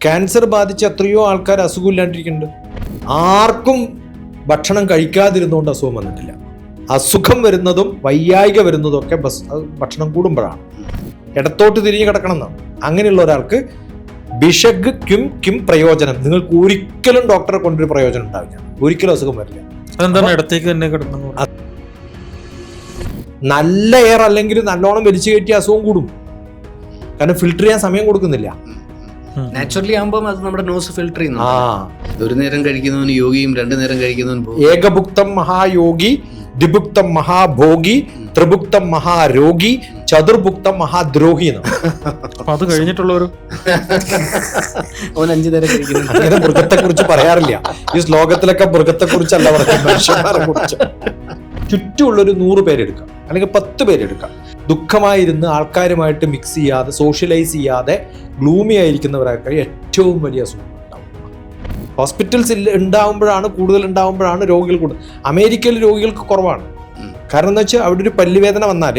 Cancer ബാധിച്ച എത്രയോ ആൾക്കാർ അസുഖമില്ലാണ്ടിരിക്കുന്നുണ്ട്. ആർക്കും ഭക്ഷണം കഴിക്കാതിരുന്നുകൊണ്ട് അസുഖം വന്നിട്ടില്ല. അസുഖം വരുന്നതും വയ്യായിക വരുന്നതും ഒക്കെ ഭക്ഷണം കൂടുമ്പോഴാണ്. ഇടത്തോട്ട് തിരിഞ്ഞ് കിടക്കണം എന്നാണ്. അങ്ങനെയുള്ള ഒരാൾക്ക് ബിഷഗ് കിം പ്രയോജനം. നിങ്ങൾക്ക് ഒരിക്കലും ഡോക്ടറെ കൊണ്ടൊരു പ്രയോജനം ഉണ്ടാവില്ല, ഒരിക്കലും അസുഖം വരില്ല. ഇടത്തേക്ക് തന്നെ കിടന്നു. നല്ല എയർ അല്ലെങ്കിൽ നല്ലോണം വലിച്ചു കയറ്റിയ അസുഖം കൂടും. കാരണം ഫിൽട്ടർ ചെയ്യാൻ സമയം കൊടുക്കുന്നില്ല. നാച്ചുറലി ആകുമ്പോൾ അത് നമ്മുടെ നോസ് ഫിൽട്ടർ ചെയ്യുന്നു. ഒരു നേരം കഴിക്കുന്നവന് യോഗിയും 2 നേരം കഴിക്കുന്നവൻ ഏകഭുക്തം മഹായോഗി, ദ്വിഭുക്തം മഹാഭോഗി, ത്രിഭുക്തം മഹാരോഗി, ചതുർഭുക്തം മഹാദ്രോഹി എന്നാണ്. അത് കഴിഞ്ഞിട്ടുള്ളവരും അവൻ 5 നേരം കഴിക്കുന്നു. അങ്ങനെ മൃഗത്തെ കുറിച്ച് പറയാറില്ല. ഈ ശ്ലോകത്തിലൊക്കെ മൃഗത്തെ കുറിച്ചല്ല പറയുന്നത്, മനുഷ്യന്മാരെ കുറിച്ച്. ചുറ്റുമുള്ളൊരു 100 പേരെടുക്കാം, അല്ലെങ്കിൽ 10 പേരെടുക്കാം. ദുഃഖമായിരുന്ന് ആൾക്കാരുമായിട്ട് മിക്സ് ചെയ്യാതെ, സോഷ്യലൈസ് ചെയ്യാതെ ഗ്ലൂമി ആയിരിക്കുന്നവരൊക്കെ ഏറ്റവും വലിയ അസുഖം ഉണ്ടാവും. ഹോസ്പിറ്റൽസ് ഉണ്ടാവുമ്പോഴാണ്, കൂടുതൽ ഉണ്ടാവുമ്പോഴാണ് രോഗികൾ കൂടുതൽ. അമേരിക്കയിൽ രോഗികൾക്ക് കുറവാണ്. കാരണം എന്താ വെച്ചാൽ അവിടെ ഒരു പല്ലുവേദന വന്നാൽ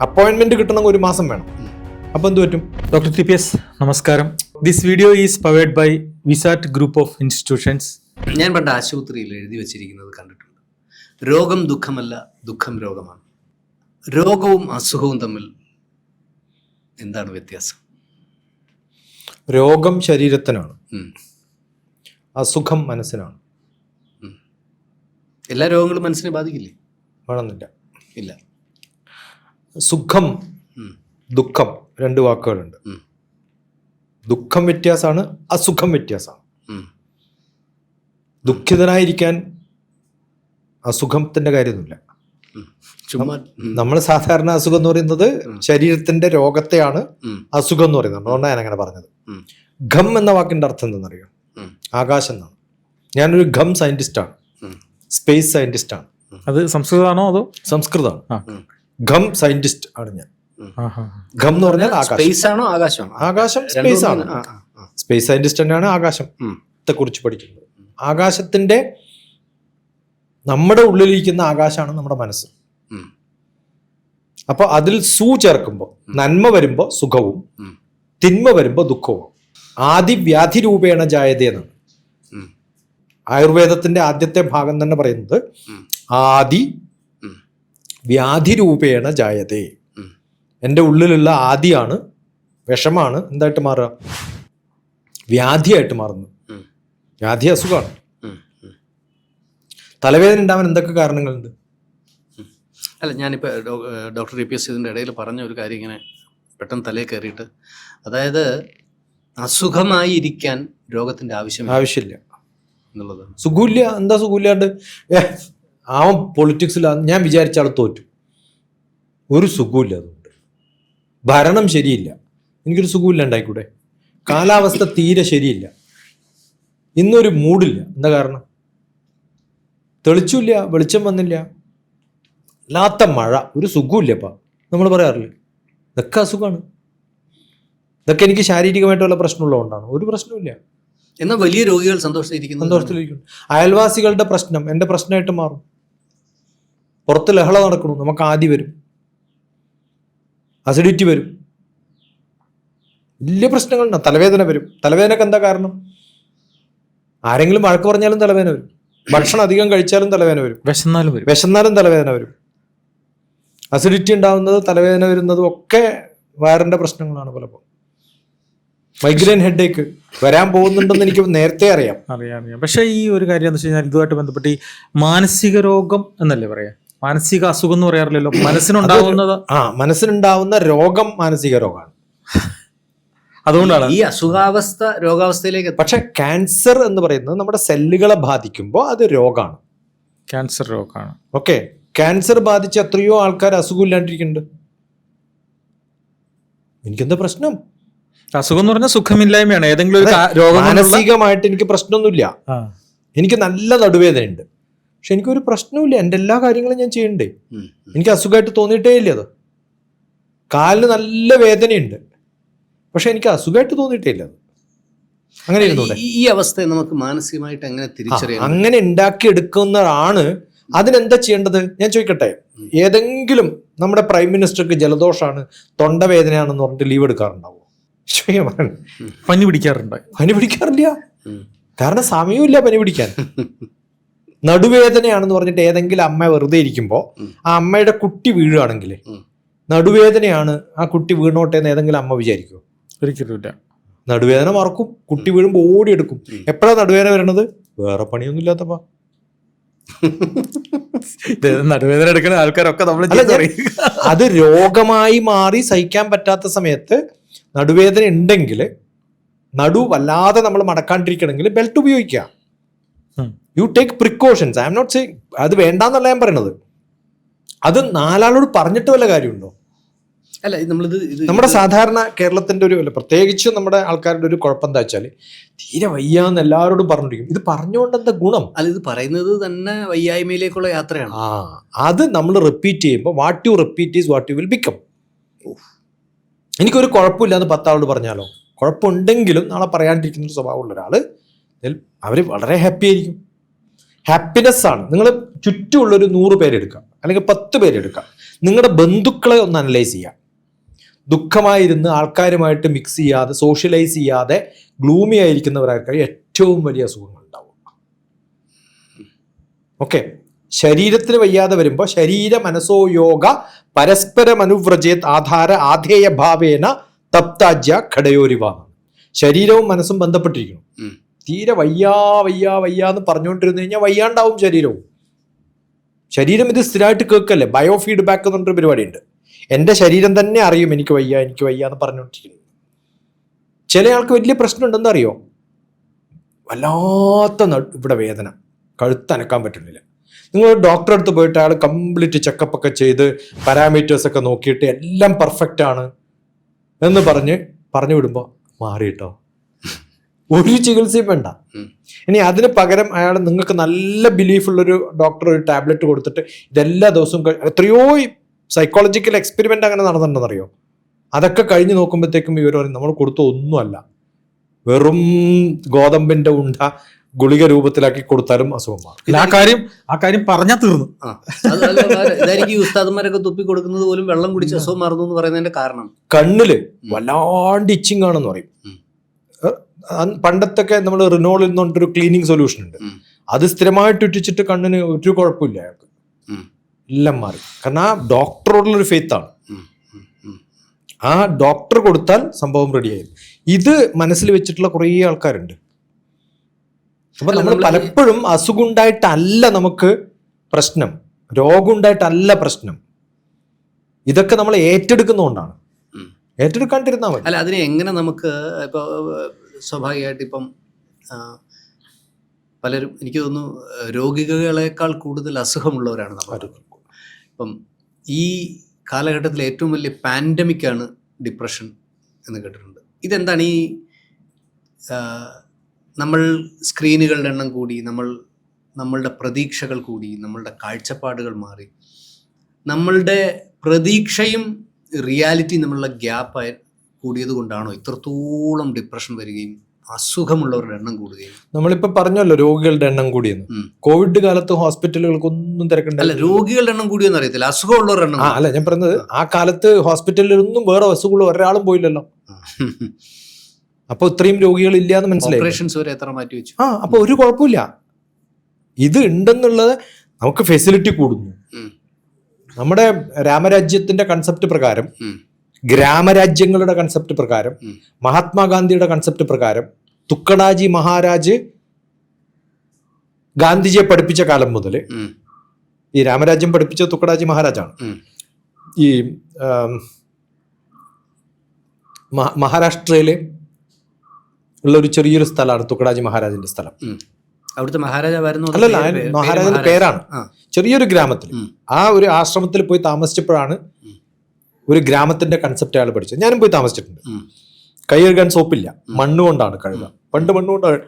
അപ്പോയിന്റ്മെന്റ് കിട്ടണമെങ്കിൽ 1 മാസം വേണം. അപ്പൊ എന്ത് പറ്റും? ഡോക്ടർ TPS നമസ്കാരം. This video is powered by Vsat group of institutions. ഞാൻ പണ്ട് ആശുപത്രിയിൽ എഴുതി വെച്ചിരിക്കുന്നത് കണ്ടിട്ടുണ്ട്. രോഗം ദുഃഖമല്ല, ദുഃഖം രോഗമാണ്. രോഗവും അസുഖവും തമ്മിൽ എന്താണ് വ്യത്യാസം? രോഗം ശരീരത്തിനാണ്, അസുഖം മനസ്സിനാണ്. എല്ലാ രോഗങ്ങളും മനസ്സിനെ ബാധിക്കില്ലേ? വേണമെന്നില്ല. ഇല്ല. സുഖം, ദുഃഖം 2 വാക്കുകളുണ്ട്. ദുഃഖം വ്യത്യാസമാണ്, അസുഖം വ്യത്യാസമാണ്. ദുഃഖിതനായിരിക്കാൻ അസുഖത്തിന്റെ കാര്യമൊന്നുമില്ല. നമ്മൾ സാധാരണ അസുഖം എന്ന് പറയുന്നത് ശരീരത്തിന്റെ രോഗത്തെയാണ് അസുഖം എന്ന് പറയുന്നത്. അതുകൊണ്ടാണ് ഞാൻ അങ്ങനെ പറഞ്ഞത്. ഘം എന്ന വാക്കിന്റെ അർത്ഥം എന്താണെന്നറിയോ? ആകാശം എന്നാണ്. ഞാനൊരു ഘം സയന്റിസ്റ്റാണ്, സ്പേസ് സയന്റിസ്റ്റാണ്. അത് സംസ്കൃതമാണോ അതോ? സംസ്കൃതമാണ്. ഘം സയന്റിസ്റ്റ് ആണ് ഞാൻ. ഘം എന്ന് പറഞ്ഞാൽ ആകാശം. ആകാശം സ്പേസ് ആണ്. സ്പേസ് സയന്റിസ്റ്റ് തന്നെയാണ് ആകാശത്തെ കുറിച്ച് പഠിക്കുന്നത്. ആകാശത്തിന്റെ, നമ്മുടെ ഉള്ളിലിരിക്കുന്ന ആകാശമാണ് നമ്മുടെ മനസ്സ്. അപ്പൊ അതിൽ ചേർക്കുമ്പോൾ നന്മ വരുമ്പോ സുഖവും, തിന്മ വരുമ്പോ ദുഃഖവും. ആദി വ്യാധി രൂപേണ ജായതേ എന്നാണ് ആയുർവേദത്തിന്റെ ആദ്യത്തെ ഭാഗം തന്നെ പറയുന്നത്. ആദി വ്യാധി രൂപേണ ജായതേ. എൻ്റെ ഉള്ളിലുള്ള ആദിയാണ്, വിഷമാണ് എന്തായിട്ട് മാറുക? വ്യാധിയായിട്ട് മാറുന്നു. വ്യാധി അസുഖമാണ്. തലവേദന ഉണ്ടാവാൻ എന്തൊക്കെ കാരണങ്ങളുണ്ട്? അല്ല, ഞാനിപ്പോൾ ഡോക്ടർ TPS ഇതിൻ്റെ ഇടയിൽ പറഞ്ഞ ഒരു കാര്യം ഇങ്ങനെ പെട്ടെന്ന് തലയിൽ കയറിയിട്ട്, അതായത് അസുഖമായി ഇരിക്കാൻ രോഗത്തിന്റെ ആവശ്യമില്ല എന്നുള്ളത്. സുഖമില്ല. എന്താ സുഖമില്ലാണ്ട്? അവൻ പൊളിറ്റിക്സിലാണ്, ഞാൻ വിചാരിച്ച ആൾ തോറ്റു. ഒരു സുഖമില്ല. അതുകൊണ്ട് ഭരണം ശരിയില്ല, എനിക്കൊരു സുഖമില്ല ഉണ്ടായിക്കൂടെ? കാലാവസ്ഥ തീരെ ശരിയില്ല, ഇന്നൊരു മൂഡില്ല. എന്താ കാരണം? തെളിച്ചില്ല, വെളിച്ചം വന്നില്ല, അല്ലാത്ത മഴ, ഒരു സുഖമില്ലപ്പാ. നമ്മൾ പറയാറില്ലേ, ഇതൊക്കെ അസുഖമാണ്. ഇതൊക്കെ എനിക്ക് ശാരീരികമായിട്ട് വല്ല പ്രശ്നമുള്ളതുകൊണ്ടാണ്. ഒരു പ്രശ്നമില്ല. എന്നാൽ വലിയ രോഗികൾ സന്തോഷത്തിലിരിക്കുന്നു. അയൽവാസികളുടെ പ്രശ്നം എൻ്റെ പ്രശ്നമായിട്ട് മാറും. പുറത്ത് ലഹള നടക്കണു, നമുക്ക് ആദി വരും, അസിഡിറ്റി വരും, വലിയ പ്രശ്നങ്ങളുണ്ടാകും. തലവേദന വരും. തലവേദനക്ക് എന്താ കാരണം? ആരെങ്കിലും വഴക്ക് പറഞ്ഞാലും തലവേദന വരും. ഭക്ഷണം അധികം കഴിച്ചാലും തലവേദന വരും. വിശന്നാലും തലവേദന വരും. അസിഡിറ്റി ഉണ്ടാവുന്നത്, തലവേദന വരുന്നതും ഒക്കെ വയറിന്റെ പ്രശ്നങ്ങളാണ്. പലപ്പോൾ മൈഗ്രെയിൻ ഹെഡേക്ക് വരാൻ പോകുന്നുണ്ടെന്ന് എനിക്ക് നേരത്തെ അറിയാം. പക്ഷെ ഈ ഒരു കാര്യം എന്ന് വെച്ച് കഴിഞ്ഞാൽ ഇതുമായിട്ട് ബന്ധപ്പെട്ട് ഈ മാനസിക രോഗം എന്നല്ലേ പറയാ? മാനസിക അസുഖം എന്ന് പറയാറില്ലല്ലോ. മനസ്സിനുണ്ടാവുന്ന രോഗം മാനസിക രോഗമാണ്. അതുകൊണ്ടാണ് ഈ അസുഖാവസ്ഥ രോഗാവസ്ഥയിലേക്ക്. പക്ഷെ ക്യാൻസർ എന്ന് പറയുന്നത് നമ്മുടെ സെല്ലുകളെ ബാധിക്കുമ്പോൾ അത് രോഗമാണ്. ക്യാൻസർ രോഗമാണ്. ഓക്കെ, ക്യാൻസർ ബാധിച്ച എത്രയോ ആൾക്കാർ അസുഖമില്ലാണ്ടിരിക്കുന്നുണ്ട്. എനിക്കെന്താ പ്രശ്നം? അസുഖം എന്ന് പറഞ്ഞാൽ സുഖമില്ലായ്മയാണ്. ഏതെങ്കിലും ഒരു രോഗം. മാനസികമായിട്ട് എനിക്ക് പ്രശ്നമൊന്നുമില്ല. എനിക്ക് നല്ല നടുവേദനയുണ്ട്, പക്ഷെ എനിക്കൊരു പ്രശ്നമില്ല. എൻ്റെ എല്ലാ കാര്യങ്ങളും ഞാൻ ചെയ്യണ്ടേ. എനിക്ക് അസുഖമായിട്ട് തോന്നിയിട്ടേ ഇല്ല. അത് കാലിന് നല്ല വേദനയുണ്ട്, പക്ഷെ എനിക്ക് അസുഖമായിട്ട് തോന്നിയിട്ടേ ഇല്ല. അത് അങ്ങനെ ഇരുന്നൂടെ? ഈ അവസ്ഥയെ നമുക്ക് മാനസികമായിട്ട് എങ്ങനെ തിരിച്ചറിയാം? അങ്ങനെ ഉണ്ടാക്കിയെടുക്കുന്നതാണ്. അതിനെന്താ ചെയ്യേണ്ടത്? ഞാൻ ചോദിക്കട്ടെ, ഏതെങ്കിലും നമ്മുടെ പ്രൈം മിനിസ്റ്റർക്ക് ജലദോഷമാണ്, തൊണ്ടവേദനയാണെന്ന് പറഞ്ഞിട്ട് ലീവ് എടുക്കാറുണ്ടാവും? പനി പിടിക്കാറുണ്ട്. പനി പിടിക്കാറില്ല, കാരണം സമയമില്ല പനി പിടിക്കാൻ. നടുവേദനയാണെന്ന് പറഞ്ഞിട്ട് ഏതെങ്കിലും അമ്മ വെറുതെ ഇരിക്കുമ്പോൾ ആ അമ്മയുടെ കുട്ടി വീഴുകയാണെങ്കിൽ നടുവേദനയാണ്, ആ കുട്ടി വീണോട്ടെ എന്ന് ഏതെങ്കിലും അമ്മ വിചാരിക്കുമോ? ഒരിക്കലുമില്ല. നടുവേദന മറക്കും, കുട്ടി വീഴുമ്പോൾ ഓടിയെടുക്കും. എപ്പോഴാണ് നടുവേദന വരണത്? വേറെ പണിയൊന്നും ഇല്ലാത്തപ്പോ. നടുവേദന എടുക്കുന്ന ആൾക്കാരൊക്കെ നമ്മൾ അത് രോഗമായി മാറി സഹിക്കാൻ പറ്റാത്ത സമയത്ത് നടുവേദന ഉണ്ടെങ്കിൽ, നടു വല്ലാതെ നമ്മൾ മടക്കാണ്ടിരിക്കണമെങ്കിൽ ബെൽറ്റ് ഉപയോഗിക്കാം. You take precautions. I'm not saying അത് വേണ്ടാന്നല്ല ഞാൻ പറയണത്. അത് നാലാളോട് പറഞ്ഞിട്ട് വല്ല കാര്യമുണ്ടോ? അല്ല, നമ്മുടെ സാധാരണ കേരളത്തിന്റെ ഒരു, പ്രത്യേകിച്ച് നമ്മുടെ ആൾക്കാരുടെ ഒരു കുഴപ്പം എന്താ വെച്ചാൽ തീരെ വയ്യാന്ന് എല്ലാവരോടും പറഞ്ഞിരിക്കും. ഇത് പറഞ്ഞുകൊണ്ട് എന്താ ഗുണം? അല്ല, ഇത് പറയുന്നത് തന്നെ വയ്യായ്മയിലേക്കുള്ള യാത്രയാണ്. അത് നമ്മൾ റിപ്പീറ്റ് ചെയ്യുമ്പോൾ what you repeat is what you will become. എനിക്കൊരു കുഴപ്പമില്ല എന്ന് 10 ആളോട് പറഞ്ഞാലോ, കുഴപ്പമുണ്ടെങ്കിലും നാളെ പറയാണ്ടിരിക്കുന്ന ഒരു സ്വഭാവമുള്ള ഒരാൾ, അവർ വളരെ ഹാപ്പി ആയിരിക്കും. ഹാപ്പിനെസ് ആണ്. നിങ്ങൾ ചുറ്റുമുള്ളൊരു 100 പേരെടുക്കുക, അല്ലെങ്കിൽ 10 പേരെടുക്കുക. നിങ്ങളുടെ ബന്ധുക്കളെ ഒന്ന് അനലൈസ് ചെയ്യാം. ദുഃഖമായിരുന്ന് ആൾക്കാരുമായിട്ട് മിക്സ് ചെയ്യാതെ, സോഷ്യലൈസ് ചെയ്യാതെ ഗ്ലൂമി ആയിരിക്കുന്നവരായിരിക്കും ഏറ്റവും വലിയ അസുഖങ്ങൾ ഉണ്ടാവും. ഓക്കെ, ശരീരത്തിന് വയ്യാതെ വരുമ്പോൾ ശരീര മനസ്സോ യോഗ പരസ്പരം അനുവ്രജേത് ആധാര ആധേയ ഭാവേന തപ്താജ്യ ഘടയോരിവ. ശരീരവും മനസ്സും ബന്ധപ്പെട്ടിരിക്കണം. തീരെ വയ്യാ വയ്യാ വയ്യ എന്ന് പറഞ്ഞുകൊണ്ടിരുന്നു കഴിഞ്ഞാൽ വയ്യാണ്ടാവും ശരീരവും. ശരീരം ഇത് സ്ഥിരമായിട്ട് കേൾക്കല്ലേ. ബയോ ഫീഡ്ബാക്ക് എന്ന് പറഞ്ഞൊരു പരിപാടിയുണ്ട്. എൻ്റെ ശരീരം തന്നെ അറിയും എനിക്ക് വയ്യ എന്ന് പറഞ്ഞുകൊണ്ടിരിക്കുന്നു. ചില ആൾക്ക് വലിയ പ്രശ്നം ഉണ്ടെന്ന് അറിയോ? വല്ലാത്ത ഇവിടെ വേദന, കഴുത്തനക്കാൻ പറ്റുന്നില്ല. നിങ്ങൾ ഡോക്ടറെ അടുത്ത് പോയിട്ട് അയാൾ കംപ്ലീറ്റ് ചെക്കപ്പ് ഒക്കെ ചെയ്ത് പാരാമീറ്റേഴ്സ് ഒക്കെ നോക്കിയിട്ട് എല്ലാം പെർഫെക്റ്റ് ആണ് എന്ന് പറഞ്ഞു വിടുമ്പോൾ മാറിയിട്ടോ, ഒരു ചികിത്സയും വേണ്ട. ഇനി അതിന് പകരം അയാൾ നിങ്ങൾക്ക് നല്ല ബിലീഫുള്ളൊരു ഡോക്ടർ ഒരു ടാബ്ലറ്റ് കൊടുത്തിട്ട് ഇതെല്ലാ ദിവസവും, എത്രയോ സൈക്കോളജിക്കൽ എക്സ്പെരിമെന്റ് അങ്ങനെ നടന്നിട്ടുണ്ടെന്നറിയോ? അതൊക്കെ കഴിഞ്ഞ് നോക്കുമ്പോഴത്തേക്കും ഇവർ പറയും നമ്മൾ കൊടുത്ത ഒന്നുമല്ല, വെറും ഗോതമ്പിന്റെ ഉണ്ട ഗുളിക രൂപത്തിലാക്കി കൊടുത്താലും അസുഖം മാറും. ആ കാര്യം പറഞ്ഞാൽ തീർന്നു. ഇതായിരിക്കും ഉസ്താദന്മാരൊക്കെ തുപ്പി കൊടുക്കുന്നത് പോലും വെള്ളം കുടിച്ച് അസുഖം മാറുന്നു എന്ന് പറയുന്നതിന്റെ കാരണം. കണ്ണില് വല്ലാണ്ട് ഇച്ചിങ് ആണെന്ന് പറയും. പണ്ടത്തൊക്കെ നമ്മൾ റിനോളിൽ എന്ന് പറഞ്ഞിട്ടൊരു ക്ലീനിങ് സൊല്യൂഷൻ ഉണ്ട്. അത് സ്ഥിരമായിട്ട് ഇട്ടിച്ചിട്ട് കണ്ണിന് ഒരു കുഴപ്പമില്ല, അയാൾക്ക് എല്ലാം മാറി. കാരണം ആ ഡോക്ടറോടുള്ളൊരു ഫെയ്ത്താണ്. ആ ഡോക്ടർ കൊടുത്താൽ സംഭവം റെഡിയായി. ഇത് മനസ്സിൽ വെച്ചിട്ടുള്ള കുറേ ആൾക്കാരുണ്ട്. അപ്പൊ നമ്മൾ പലപ്പോഴും അസുഖം ഉണ്ടായിട്ടല്ല നമുക്ക് പ്രശ്നം, രോഗം ഉണ്ടായിട്ടല്ല പ്രശ്നം. ഇതൊക്കെ നമ്മൾ ഏറ്റെടുക്കുന്നതുകൊണ്ടാണ്. ഏറ്റെടുക്കാണ്ടിരുന്നാൽ മതി. അല്ല, അതിനെ എങ്ങനെ നമുക്ക് ഇപ്പൊ സ്വാഭാവികമായിട്ട് ഇപ്പം പലരും, എനിക്ക് തോന്നുന്നു, രോഗികളെക്കാൾ കൂടുതൽ അസുഖമുള്ളവരാണ് നമ്മൾ. ഇപ്പം ഈ കാലഘട്ടത്തിൽ ഏറ്റവും വലിയ പാൻഡമിക്കാണ് ഡിപ്രഷൻ എന്ന് കേട്ടിട്ടുണ്ട്. ഇതെന്താണ്? ഈ നമ്മൾ സ്ക്രീനുകളുടെ എണ്ണം കൂടി, നമ്മളുടെ പ്രതീക്ഷകൾ കൂടി, നമ്മളുടെ കാഴ്ചപ്പാടുകൾ മാറി, നമ്മളുടെ പ്രതീക്ഷയും റിയാലിറ്റി നമ്മളുടെ ഗ്യാപ്പ് കൂടിയത് കൊണ്ടാണോ ഇത്രത്തോളം ഡിപ്രഷൻ വരികയും അസുഖമുള്ളവരുടെ എണ്ണം കൂടുകയും? നമ്മളിപ്പോ പറഞ്ഞല്ലോ രോഗികളുടെ എണ്ണം കൂടിയെന്ന്. കോവിഡ് കാലത്ത് ഹോസ്പിറ്റലുകൾക്കൊന്നും തിരക്കുണ്ടല്ല. രോഗികളുടെ എണ്ണം കൂടിയെന്ന് അറിയത്തില്ല, അസുഖമുള്ളവരുടെ എണ്ണം. അല്ല, ഞാൻ പറഞ്ഞത് ആ കാലത്ത് ഹോസ്പിറ്റലിലൊന്നും വേറെ അസുഖമുള്ള ഒരാളും പോയില്ലല്ലോ. അപ്പൊ ഇത്രയും രോഗികൾ ഇല്ല എന്ന് മനസ്സിലായി. ഓപ്പറേഷൻസ് വരെ എത്ര മാറ്റി വെച്ചു. അപ്പൊ ഒരു കുഴപ്പമില്ല. ഇത് ഉണ്ടെന്നുള്ളത് നമുക്ക് ഫെസിലിറ്റി കൂടുന്നു. നമ്മുടെ രാമരാജ്യത്തിന്റെ കൺസെപ്റ്റ് പ്രകാരം, ഗ്രാമരാജ്യങ്ങളുടെ കൺസെപ്റ്റ് പ്രകാരം, മഹാത്മാഗാന്ധിയുടെ കൺസെപ്റ്റ് പ്രകാരം, തുക്കടാജി മഹാരാജ് ഗാന്ധിജിയെ പഠിപ്പിച്ച കാലം മുതൽ ഈ രാമരാജ്യം പഠിപ്പിച്ച തുക്കടാജി മഹാരാജാണ്. ഈ മഹാരാഷ്ട്രയില് ഉള്ള ഒരു ചെറിയൊരു സ്ഥലമാണ് തുക്കടാജി മഹാരാജിന്റെ സ്ഥലം. അവിടുത്തെ മഹാരാജാവായിരുന്നു? അല്ലല്ല, മഹാരാജന്റെ പേരാണ്. ചെറിയൊരു ഗ്രാമത്തിൽ, ആ ഒരു ആശ്രമത്തിൽ പോയി താമസിച്ചപ്പോഴാണ് ഒരു ഗ്രാമത്തിന്റെ കൺസെപ്റ്റ് അയാൾ പഠിച്ചത്. ഞാനും പോയി താമസിച്ചിട്ടുണ്ട്. കൈ കഴുകാൻ സോപ്പില്ല, മണ്ണുകൊണ്ടാണ് കഴുകുക. പണ്ട് മണ്ണുകൊണ്ടാണ്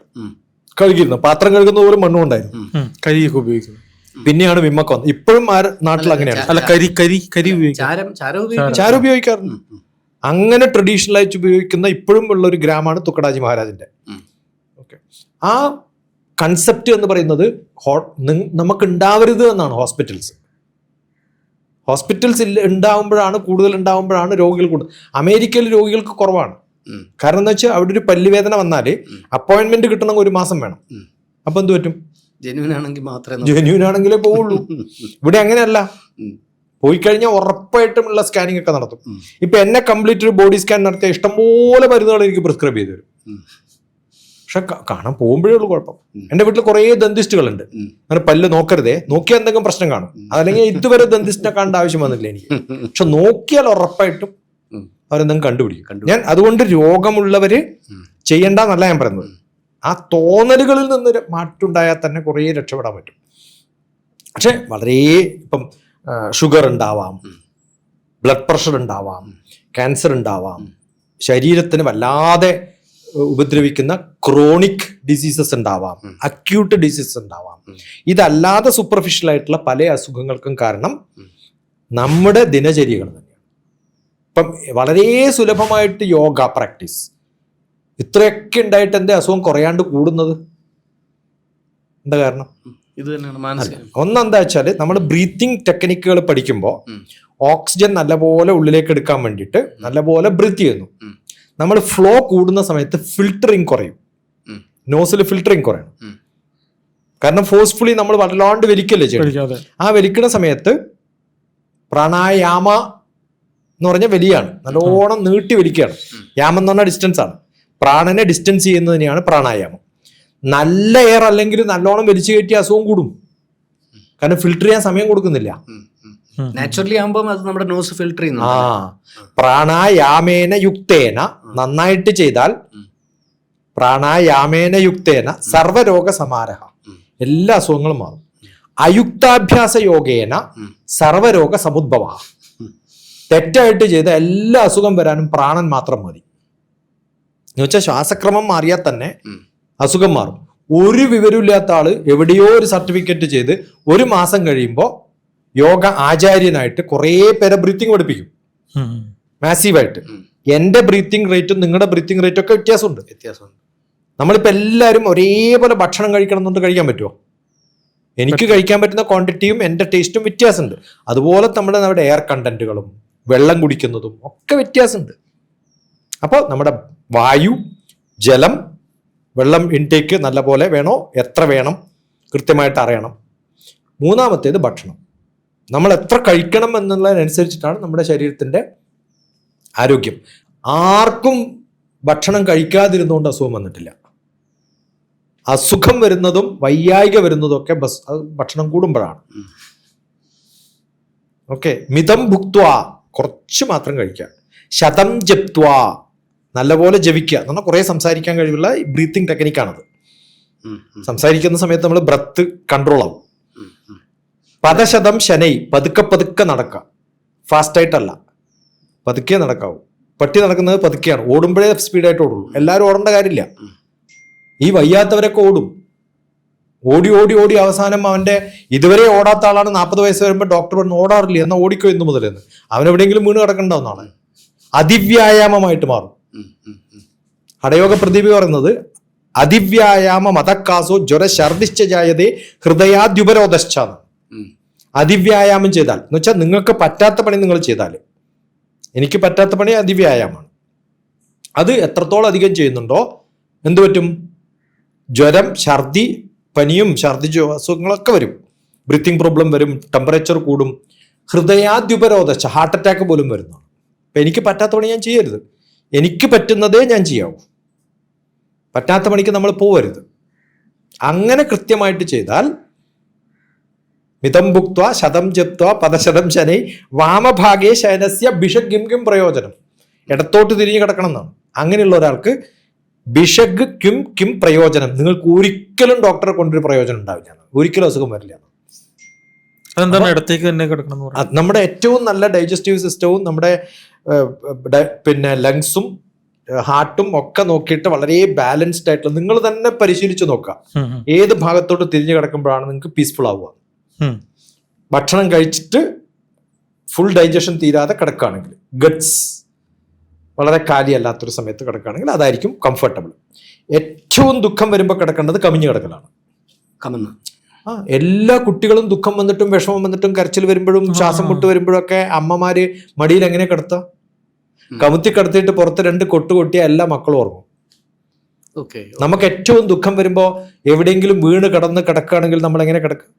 കഴുകിയിരുന്നത്. പാത്രം കഴുകുന്ന പോലും മണ്ണുകൊണ്ടായിരുന്നു, കരിയൊക്കെ ഉപയോഗിക്കുന്നു. പിന്നെയാണ് വിമ്മക്ക വന്നത്. ഇപ്പോഴും ആ നാട്ടിൽ അങ്ങനെയാണ്. അല്ല, ചാരം ഉപയോഗിക്കാറുണ്ട്. അങ്ങനെ ട്രഡീഷണൽ ആയിട്ട് ഉപയോഗിക്കുന്ന ഇപ്പോഴും ഉള്ള ഒരു ഗ്രാമമാണ് തുക്കടാജി മഹാരാജിന്റെ. ഓക്കെ, ആ കൺസെപ്റ്റ് എന്ന് പറയുന്നത് നമുക്ക് ഉണ്ടാവരുത് എന്നാണ്. ഹോസ്പിറ്റൽസ് ഉണ്ടാവുമ്പോഴാണ്, കൂടുതൽ ഉണ്ടാവുമ്പോഴാണ് രോഗികൾ കൂടുതൽ. അമേരിക്കയിൽ രോഗികൾക്ക് കുറവാണ്. കാരണം എന്താ വെച്ചാൽ അവിടെ ഒരു പല്ലുവേദന വന്നാൽ അപ്പോയിന്റ്മെന്റ് കിട്ടണമെങ്കിൽ 1 മാസം വേണം. അപ്പൊ എന്ത് പറ്റും? ജെന്യൂൻ ആണെങ്കിൽ മാത്രമേ ജെന്യൂൻ ആണെങ്കിലേ പോവുള്ളൂ. ഇവിടെ അങ്ങനെയല്ല, പോയി കഴിഞ്ഞാൽ ഉറപ്പായിട്ടുമുള്ള സ്കാനിങ് ഒക്കെ നടത്തും. ഇപ്പൊ എന്നെ കംപ്ലീറ്റ് ഒരു ബോഡി സ്കാൻ നടത്തിയ ഇഷ്ടംപോലെ മരുന്നുകൾ എനിക്ക് പ്രിസ്ക്രൈബ് ചെയ്തു തരും. പക്ഷെ കാണാൻ പോകുമ്പോഴേ ഉള്ളൂ കുഴപ്പം. എന്റെ വീട്ടിൽ കുറെ ദന്തിസ്റ്റുകളുണ്ട്. അങ്ങനെ പല്ല് നോക്കരുതേ, നോക്കിയാൽ എന്തെങ്കിലും പ്രശ്നം കാണും. അതല്ലെങ്കിൽ ഇതുവരെ ദന്തിസ്റ്റിനെ കാണേണ്ട ആവശ്യം വന്നില്ല എനിക്ക്. പക്ഷെ നോക്കിയാൽ ഉറപ്പായിട്ടും അവരെന്തെങ്കിലും കണ്ടുപിടിക്കും. ഞാൻ അതുകൊണ്ട് രോഗമുള്ളവര് ചെയ്യണ്ടെന്നല്ല ഞാൻ പറയുന്നത്. ആ തോന്നലുകളിൽ നിന്ന് മാറ്റുണ്ടായാൽ തന്നെ കുറേ രക്ഷപ്പെടാൻ പറ്റും. പക്ഷെ വളരെ ഇപ്പം ഷുഗർ ഉണ്ടാവാം, ബ്ലഡ് പ്രഷർ ഉണ്ടാവാം, ക്യാൻസർ ഉണ്ടാവാം, ശരീരത്തിന് വല്ലാതെ ഉപദ്രവിക്കുന്ന ക്രോണിക് ഡിസീസസ് ഉണ്ടാവാം, അക്യൂട്ട് ഡിസീസസ് ഉണ്ടാവാം. ഇതല്ലാതെ സൂപ്പർഫിഷ്യൽ ആയിട്ടുള്ള പല അസുഖങ്ങൾക്കും കാരണം നമ്മുടെ ദിനചര്യകൾ തന്നെയാണ്. ഇപ്പം വളരെ സുലഭമായിട്ട് യോഗ പ്രാക്ടീസ് ഇത്രയൊക്കെ ഉണ്ടായിട്ട് എന്റെ അസുഖം കുറയാണ്ട് കൂടുന്നത് എന്താ കാരണം? ഇത് തന്നെയാണ് മാനസിക. ഒന്നെന്താ വെച്ചാൽ നമ്മൾ ബ്രീത്തിങ് ടെക്നിക്കുകൾ പഠിക്കുമ്പോൾ ഓക്സിജൻ നല്ലപോലെ ഉള്ളിലേക്ക് എടുക്കാൻ വേണ്ടിയിട്ട് നല്ലപോലെ ബ്രീത്ത് ചെയ്യുന്നു. നമ്മൾ ഫ്ലോ കൂടുന്ന സമയത്ത് ഫിൽറ്ററിങ് കുറയും, നോസിൽ ഫിൽറ്ററിങ് കുറയണം. കാരണം ഫോഴ്സ്ഫുള്ളി നമ്മൾ വല്ലാണ്ട് വലിക്കല്ലേ ചെയ്യണം. ആ വലിക്കുന്ന സമയത്ത് പ്രാണായാമ എന്ന് പറഞ്ഞാൽ വലിയാണ്, നല്ലോണം നീട്ടി വലിക്കുകയാണ്. യാമം എന്ന് പറഞ്ഞാൽ ഡിസ്റ്റൻസ് ആണ്. പ്രാണനെ ഡിസ്റ്റൻസ് ചെയ്യുന്നതിനെയാണ് പ്രാണായാമം. നല്ല എയർ അല്ലെങ്കിൽ നല്ലോണം വലിച്ചു കയറ്റിയ അസുഖം കൂടും. കാരണം ഫിൽട്ടർ ചെയ്യാൻ സമയം കൊടുക്കുന്നില്ല. നാച്ചുറലി ആകുമ്പോൾ അത് നമ്മുടെ നോസ് ഫിൽട്ടർ ചെയ്യുന്നു. പ്രാണായാമേന യുക്തേന നന്നായിട്ട് ചെയ്താൽ പ്രാണായാമേന യുക്തേന സർവരോഗ സമാരഹ, എല്ലാ അസുഖങ്ങളും മാറും. അയുക്താഭ്യാസ യോഗേന സർവരോഗ സമുദ്ഭവ. തെറ്റായിട്ട് ചെയ്ത എല്ലാ അസുഖം വരാനും പ്രാണൻ മാത്രം മതി. എന്നുവെച്ചാൽ ശ്വാസക്രമം മാറിയാൽ തന്നെ അസുഖം മാറും. ഒരു വിവരമില്ലാത്ത ആള് എവിടെയോ ഒരു സർട്ടിഫിക്കറ്റ് ചെയ്ത് 1 മാസം കഴിയുമ്പോൾ യോഗ ആചാര്യനായിട്ട് കുറേ പേരെ ബ്രീത്തിങ് പഠിപ്പിക്കും മാസീവായിട്ട്. എന്റെ ബ്രീത്തിങ് റേറ്റും നിങ്ങളുടെ ബ്രീത്തിങ് റേറ്റും ഒക്കെ വ്യത്യാസമുണ്ട്. നമ്മളിപ്പോൾ എല്ലാവരും ഒരേപോലെ ഭക്ഷണം കഴിക്കണം എന്നുകൊണ്ട് കഴിക്കാൻ പറ്റുമോ? എനിക്ക് കഴിക്കാൻ പറ്റുന്ന ക്വാണ്ടിറ്റിയും എൻ്റെ ടേസ്റ്റും വ്യത്യാസമുണ്ട്. അതുപോലെ നമ്മുടെ എയർ കണ്ടന്റുകളും വെള്ളം കുടിക്കുന്നതും ഒക്കെ വ്യത്യാസമുണ്ട്. അപ്പോൾ നമ്മുടെ വായു, ജലം, വെള്ളം ഇൻടേക്ക് നല്ല പോലെ വേണോ, എത്ര വേണം കൃത്യമായിട്ട് അറിയണം. മൂന്നാമത്തേത് ഭക്ഷണം. നമ്മൾ എത്ര കഴിക്കണം എന്നുള്ളതിനനുസരിച്ചിട്ടാണ് നമ്മുടെ ശരീരത്തിൻ്റെ ആരോഗ്യം. ആർക്കും ഭക്ഷണം കഴിക്കാതിരുന്നുകൊണ്ട് അസുഖം വന്നിട്ടില്ല. അസുഖം വരുന്നതും വൈയായിക വരുന്നതും ഒക്കെ ഭക്ഷണം കൂടുമ്പോഴാണ്. ഓക്കെ, മിതം ഭുക്ത്വ, കുറച്ച് മാത്രം കഴിക്കുക. ശതം ജപ്ത്വ, നല്ലപോലെ ജപിക്കുക എന്ന് പറഞ്ഞാൽ കുറേ സംസാരിക്കാൻ കഴിവുള്ള ബ്രീത്തിങ് ടെക്നിക്കാണത്. സംസാരിക്കുന്ന സമയത്ത് നമ്മൾ ബ്രത്ത് കൺട്രോൾ ആവും. പദശതം ശനൈ, പതുക്കെ പതുക്കെ നടക്കുക, ഫാസ്റ്റായിട്ടല്ല, പതുക്കെ നടക്കാവൂ. പട്ടി നടക്കുന്നത് പതുക്കെയാണ്, ഓടുമ്പോഴേ സ്പീഡായിട്ട് ഓടുള്ളൂ. എല്ലാവരും ഓടേണ്ട കാര്യമില്ല. ഈ വയ്യാത്തവരൊക്കെ ഓടും. ഓടി ഓടി ഓടി അവസാനം അവന്റെ ഇതുവരെ ഓടാത്ത ആളാണ് 40 വയസ്സ് വരുമ്പോൾ ഡോക്ടർ പറഞ്ഞു ഓടാറില്ല, എന്നാൽ ഓടിക്കോ ഇന്ന് മുതലെന്ന്. അവനെവിടെയെങ്കിലും വീണ് കിടക്കണ്ടാവുന്നതാണ്. അതിവ്യായാമമായിട്ട് മാറും. ഹഠയോഗ പ്രദീപ് പറയുന്നത് അതിവ്യായാമ മതക്കാസോ ജ്വര ഛർദിശ്ച ജായതേ ഹൃദയാദ്യുപരോധശ്ചാന്ന്. അതിവ്യായാമം ചെയ്താൽ എന്ന് വെച്ചാൽ നിങ്ങൾക്ക് പറ്റാത്ത പണി നിങ്ങൾ ചെയ്താൽ, എനിക്ക് പറ്റാത്ത പണി അതിവ്യായാമമാണ്. അത് എത്രത്തോളം അധികം ചെയ്യുന്നുണ്ടോ എന്ത് പറ്റും? ജ്വരം, ഛർദി, പനിയും ഛർദിച്ചോ അസുഖങ്ങളൊക്കെ വരും. ബ്രീത്തിങ് പ്രോബ്ലം വരും, ടെമ്പറേച്ചർ കൂടും, ഹൃദയാദ്യുപരോധ, ഹാർട്ട് അറ്റാക്ക് പോലും വരുന്നതാണ്. അപ്പം എനിക്ക് പറ്റാത്ത പണി ഞാൻ ചെയ്യരുത്. എനിക്ക് പറ്റുന്നതേ ഞാൻ ചെയ്യാവൂ. പറ്റാത്ത പണിക്ക് നമ്മൾ പോവരുത്. അങ്ങനെ കൃത്യമായിട്ട് ചെയ്താൽ മിതം ഭുക്ത്വ ശതം ജപ്ത്വ പദശതം ശനൈ വാമഭാഗേ ശയനസ്യ ഭിഷഗ് കിം കിം പ്രയോജനം. ഇടത്തോട്ട് തിരിഞ്ഞു കിടക്കണം എന്നാണ്. അങ്ങനെയുള്ള ഒരാൾക്ക് ഭിഷഗ് കിം കിം പ്രയോജനം. നിങ്ങൾക്ക് ഒരിക്കലും ഡോക്ടറെ കൊണ്ടൊരു പ്രയോജനം ഉണ്ടാവില്ല, ഒരിക്കലും അസുഖം വരില്ല. അതെന്താണ് ഇടത്തേക്ക് തന്നെ കിടക്കണം? നമ്മുടെ ഏറ്റവും നല്ല ഡൈജസ്റ്റീവ് സിസ്റ്റവും നമ്മുടെ പിന്നെ ലങ്സും ഹാർട്ടും ഒക്കെ നോക്കിയിട്ട് വളരെ ബാലൻസ്ഡ് ആയിട്ടുള്ള, നിങ്ങൾ തന്നെ പരിശീലിച്ച് നോക്കുക ഏത് ഭാഗത്തോട്ട് തിരിഞ്ഞു കിടക്കുമ്പോഴാണ് നിങ്ങൾക്ക് പീസ്ഫുൾ ആവുക. ഭക്ഷണം കഴിച്ചിട്ട് ഫുൾ ഡൈജഷൻ തീരാതെ കിടക്കുകയാണെങ്കിൽ, ഗട്ട്സ് വളരെ കാലിയല്ലാത്തൊരു സമയത്ത് കിടക്കുകയാണെങ്കിൽ അതായിരിക്കും കംഫർട്ടബിൾ. ഏറ്റവും ദുഃഖം വരുമ്പോൾ കിടക്കേണ്ടത് കമിഞ്ഞു കിടക്കലാണ്. കമന്ന് എല്ലാ കുട്ടികളും ദുഃഖം വന്നിട്ടും വിഷമം വന്നിട്ടും കരച്ചിൽ വരുമ്പോഴും ശ്വാസം മുട്ട് വരുമ്പോഴും ഒക്കെ അമ്മമാര് മടിയിൽ എങ്ങനെ കിടത്തുക? കമുത്തി കടത്തിയിട്ട് പുറത്ത് 2 കൊട്ട് കൊട്ടിയാൽ എല്ലാ മക്കളും ഉറങ്ങും. ഓക്കെ. നമുക്ക് ഏറ്റവും ദുഃഖം വരുമ്പോൾ എവിടെയെങ്കിലും വീണ് കിടക്കുകയാണെങ്കിൽ നമ്മൾ എങ്ങനെ കിടക്കുക?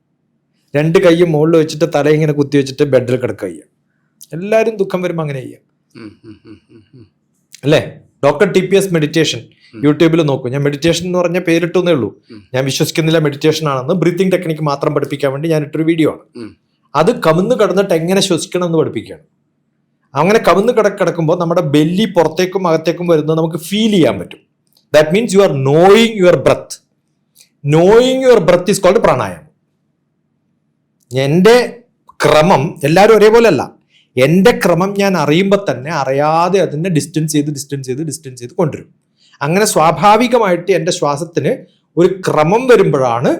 2 കൈയും മുകളിൽ വെച്ചിട്ട് തല ഇങ്ങനെ കുത്തി വെച്ചിട്ട് ബെഡിൽ കിടക്കുക ചെയ്യാം. എല്ലാവരും ദുഃഖം വരുമ്പോൾ അങ്ങനെ ചെയ്യാം അല്ലേ? ഡോക്ടർ TPS മെഡിറ്റേഷൻ യൂട്യൂബിൽ നോക്കൂ. ഞാൻ മെഡിറ്റേഷൻ എന്ന് പറഞ്ഞ പേരിട്ടേ ഉള്ളൂ. ഞാൻ വിശ്വസിക്കുന്നില്ല മെഡിറ്റേഷൻ ആണെന്ന്. ബ്രീത്തിങ് ടെക്നിക്ക് മാത്രം പഠിപ്പിക്കാൻ വേണ്ടി ഞാൻ ഇട്ടൊരു വീഡിയോ ആണ്. അത് കമിന്ന് കിടന്നിട്ട് എങ്ങനെ ശ്വസിക്കണം എന്ന് പഠിപ്പിക്കുകയാണ്. അങ്ങനെ കമിന്ന് കിടക്കുമ്പോൾ നമ്മുടെ ബെല്ലി പുറത്തേക്കും അകത്തേക്കും വരുന്നത് നമുക്ക് ഫീൽ ചെയ്യാൻ പറ്റും. That means you are knowing your breath. Knowing your breath is called pranayama. എൻ്റെ ക്രമം എല്ലാവരും ഒരേപോലെ അല്ല. എൻ്റെ ക്രമം ഞാൻ അറിയുമ്പോൾ തന്നെ അറിയാതെ അതിനെ ഡിസ്റ്റൻസ് ചെയ്ത് കൊണ്ടുവരും. അങ്ങനെ സ്വാഭാവികമായിട്ട് എൻ്റെ ശ്വാസത്തിന് ഒരു ക്രമം വരുമ്പോഴാണ്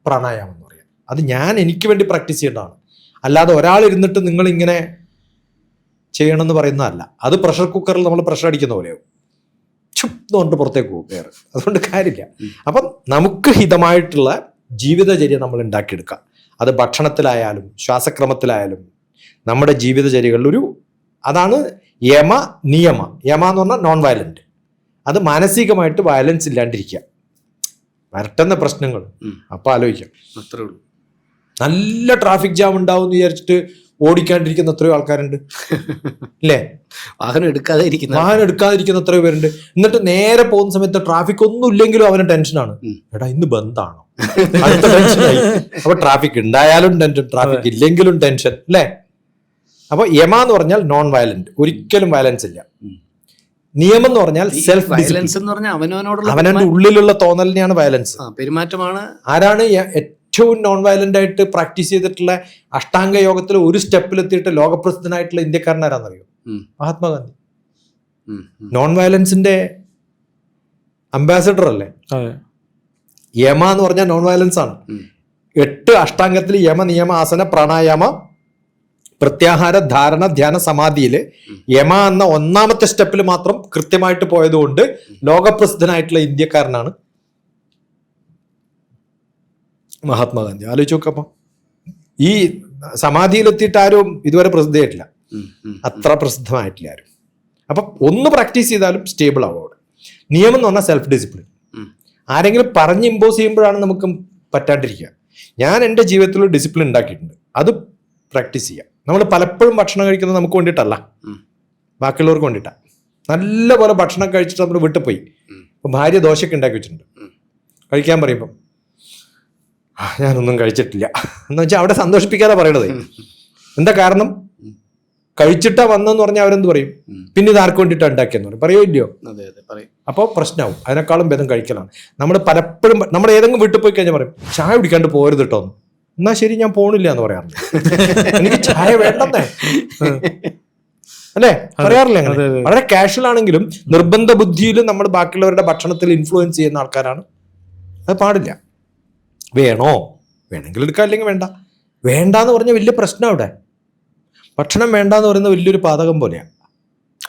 പ്രാണായാമം എന്ന് പറയുന്നത്. അത് ഞാൻ എനിക്ക് വേണ്ടി പ്രാക്ടീസ് ചെയ്യേണ്ടതാണ്. അല്ലാതെ ഒരാൾ ഇരുന്നിട്ട് നിങ്ങൾ ഇങ്ങനെ ചെയ്യണമെന്ന് പറയുന്നതല്ല. അത് പ്രഷർ കുക്കറിൽ നമ്മൾ പ്രഷർ അടിക്കുന്ന പോലെയാവും. ചുപ്തുകൊണ്ട് പുറത്തേക്ക് പോകും വേറെ. അതുകൊണ്ട് കാര്യമില്ല. അപ്പം നമുക്ക് ഹിതമായിട്ടുള്ള ജീവിതചര്യ നമ്മൾ ഉണ്ടാക്കിയെടുക്കാം. അത് ഭക്ഷണത്തിലായാലും ശ്വാസക്രമത്തിലായാലും നമ്മുടെ ജീവിതചര്യകളിൽ അതാണ് യമ നിയമ. യമ എന്ന് പറഞ്ഞാൽ നോൺ വയലന്റ്. അത് മാനസികമായിട്ട് വയലൻസ് ഇല്ലാണ്ടിരിക്കുക. വരട്ടുന്ന പ്രശ്നങ്ങൾ അപ്പം ആലോചിക്കാം. അത്രേ ഉള്ളൂ. നല്ല ട്രാഫിക് ജാം ഉണ്ടാവും എന്ന് വിചാരിച്ചിട്ട് ഓടിക്കാണ്ടിരിക്കുന്ന എത്രയോ ആൾക്കാരുണ്ട് അല്ലേ? വാഹനം എടുക്കാതിരിക്കുന്ന എത്രയോ പേരുണ്ട്. എന്നിട്ട് നേരെ പോകുന്ന സമയത്ത് ട്രാഫിക് ഒന്നും ഇല്ലെങ്കിലും അവന് ടെൻഷനാണ്. എടാ ഇന്ന് ബന്ധാണോ? അടുത്ത ടെൻഷനായി. അപ്പൊ ട്രാഫിക് ഉണ്ടായാലും ടെൻഷൻ, ട്രാഫിക് ഇല്ലെങ്കിലും ടെൻഷൻ അല്ലേ? അപ്പൊ യമ എന്ന് പറഞ്ഞാൽ നോൺ വയലന്റ്, ഒരിക്കലും വയലൻസ് ഇല്ല. നിയമം എന്ന് പറഞ്ഞാൽ സെൽഫ് വയലൻസ് എന്ന് പറഞ്ഞാൽ അവനവന്റെ ഉള്ളിലുള്ള തോന്നലിനെയാണ് വയലൻസ്, പെരുമാറ്റമാണ്. ആരാണ് ഏറ്റവും നോൺ വയലന്റ് ആയിട്ട് പ്രാക്ടീസ് ചെയ്തിട്ടുള്ള അഷ്ടാംഗ യോഗത്തിൽ ഒരു സ്റ്റെപ്പിലെത്തിയിട്ട് ലോകപ്രസിദ്ധനായിട്ടുള്ള ഇന്ത്യക്കാരനാരാന്നറിയോ? മഹാത്മാഗാന്ധി. നോൺ വയലൻസിന്റെ അംബാസഡർ അല്ലേ? യമ എന്ന് പറഞ്ഞാൽ നോൺ വയലൻസ് ആണ്. 8 അഷ്ടാംഗത്തിൽ യമ നിയമ ആസന പ്രാണായാമ പ്രത്യാഹാര ധാരണ ധ്യാന സമാധിയില് യമ എന്ന 1ാമത്തെ സ്റ്റെപ്പിൽ മാത്രം കൃത്യമായിട്ട് പോയതുകൊണ്ട് ലോകപ്രസിദ്ധനായിട്ടുള്ള ഇന്ത്യക്കാരനാണ് മഹാത്മാഗാന്ധി. ആലോചിച്ച് നോക്കപ്പം ഈ സമാധിയിലെത്തിയിട്ട് ആരും ഇതുവരെ പ്രസിദ്ധമായിട്ടില്ല, അത്ര പ്രസിദ്ധമായിട്ടില്ല ആരും. അപ്പം ഒന്ന് പ്രാക്ടീസ് ചെയ്താലും സ്റ്റേബിൾ ആവും അവിടെ. നിയമം എന്ന് പറഞ്ഞാൽ സെൽഫ് ഡിസിപ്ലിൻ. ആരെങ്കിലും പറഞ്ഞ് ഇമ്പോസ് ചെയ്യുമ്പോഴാണ് നമുക്ക് പറ്റാണ്ടിരിക്കുക. ഞാൻ എൻ്റെ ജീവിതത്തിൽ ഒരു ഡിസിപ്ലിൻ ഉണ്ടാക്കിയിട്ടുണ്ട്, അത് പ്രാക്ടീസ് ചെയ്യാം. നമ്മൾ പലപ്പോഴും ഭക്ഷണം കഴിക്കുന്നത് നമുക്ക് വേണ്ടിയിട്ടല്ല, ബാക്കിയുള്ളവർക്ക് വേണ്ടിയിട്ടാണ്. നല്ല പോലെ ഭക്ഷണം കഴിച്ചിട്ട് നമ്മൾ വീട്ടിൽ പോയി, ഇപ്പം ഭാര്യ ദോശയൊക്കെ ഉണ്ടാക്കി വെച്ചിട്ടുണ്ട്, കഴിക്കാൻ പറയുമ്പം ഞാനൊന്നും കഴിച്ചിട്ടില്ല എന്ന് വെച്ചാൽ അവിടെ സന്തോഷിപ്പിക്കാതെ പറയണത്. എന്താ കാരണം? കഴിച്ചിട്ടാ വന്നെന്ന് പറഞ്ഞാൽ അവരെന്ത് പറയും? പിന്നെ ഇത് ആർക്ക് വേണ്ടിയിട്ടാണ് ഉണ്ടാക്കിയെന്ന് പറയും, പറയോ ഇല്ലയോ? അപ്പോൾ പ്രശ്നമാവും. അതിനേക്കാളും ഭേദം കഴിക്കലാണ്. നമ്മൾ പലപ്പോഴും നമ്മൾ ഏതെങ്കിലും വീട്ടിൽ പോയി കഴിഞ്ഞാൽ പറയും ചായ കുടിക്കാണ്ട് പോരുത് കേട്ടോ. എന്നാ ശരി, ഞാൻ പോണില്ല എന്ന് പറയാറുണ്ട്. എനിക്ക് ചായ വേണ്ടെന്നേ അല്ലേ പറയാറില്ല. അങ്ങനെ വളരെ കാഷ്വൽ ആണെങ്കിലും നിർബന്ധ ബുദ്ധിയിലും നമ്മൾ ബാക്കിയുള്ളവരുടെ ഭക്ഷണത്തിൽ ഇൻഫ്ലുവൻസ് ചെയ്യുന്ന ആൾക്കാരാണ്. അത് പാടില്ല. വേണോ? വേണമെങ്കിൽ എടുക്കാം, അല്ലെങ്കിൽ വേണ്ട. വേണ്ടാന്ന് പറഞ്ഞാൽ വലിയ പ്രശ്നം. അവിടെ ഭക്ഷണം വേണ്ടാന്ന് പറയുന്നത് വലിയൊരു പാതകം പോലെയാണ്.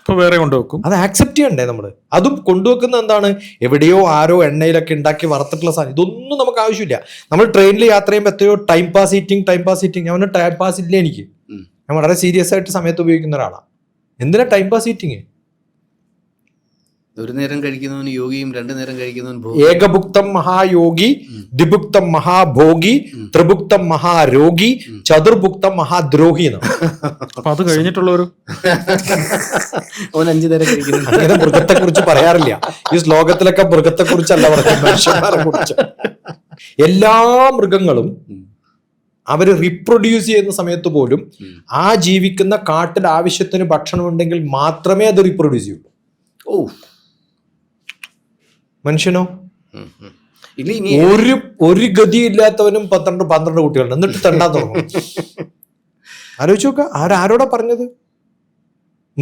അപ്പൊ വേറെ കൊണ്ടുവെക്കും. അത് ആക്സെപ്റ്റ് ചെയ്യണ്ടേ നമ്മൾ? അതും കൊണ്ടുവെക്കുന്നത് എന്താണ്? എവിടെയോ ആരോ എണ്ണയിലൊക്കെ ഉണ്ടാക്കി വറുത്തിട്ടുള്ള സാധനം. ഇതൊന്നും നമുക്ക് ആവശ്യമില്ല. നമ്മൾ ട്രെയിനിൽ യാത്ര ചെയ്യുമ്പോൾ എത്രയോ ടൈം പാസ് ഈറ്റിംഗ്. അവന് ടൈം പാസ് ഇല്ല എനിക്ക്. ഞാൻ വളരെ സീരിയസ് ആയിട്ട് സമയത്ത് ഉപയോഗിക്കുന്ന ഒരാളാണ്. എന്തിനാ ടൈം പാസ് ഈറ്റിംഗ്? ഒരു നേരം കഴിക്കുന്നവന് യോഗിയും 2 നേരം കഴിക്കുന്നവൻ ഏകഭുക്തം മഹായോഗി, ദ്വിഭുക്തം മഹാഭോഗി, ത്രിഭുക്തം മഹാരോഗി, ചതുർഭുക്തം മഹാദ്രോഹി. അത് കഴിഞ്ഞിട്ടുള്ളവരും അവൻ 5 നേരം കഴിക്കുന്നു. അങ്ങനെ മൃഗത്തെ കുറിച്ച് പറയാറില്ല. ഈ ശ്ലോകത്തിലൊക്കെ മൃഗത്തെ കുറിച്ചല്ല പറയുന്നത്, മനുഷ്യന്മാരെ കുറിച്ച്. എല്ലാ മൃഗങ്ങളും അവര് റീപ്രൊഡ്യൂസ് ചെയ്യുന്ന സമയത്ത് പോലും ആ ജീവിക്കുന്ന കാട്ടിൽ ആവശ്യത്തിന് ഭക്ഷണം ഉണ്ടെങ്കിൽ മാത്രമേ അത് റീപ്രൊഡ്യൂസ് ചെയ്യുള്ളൂ. മനുഷ്യനോ? ഒരു ഗതിയില്ലാത്തവനും 12 കുട്ടികളുണ്ട്, എന്നിട്ട് തണ്ടാൻ തുടങ്ങും. ആലോചിച്ച് നോക്ക, ആരോടാ പറഞ്ഞത്?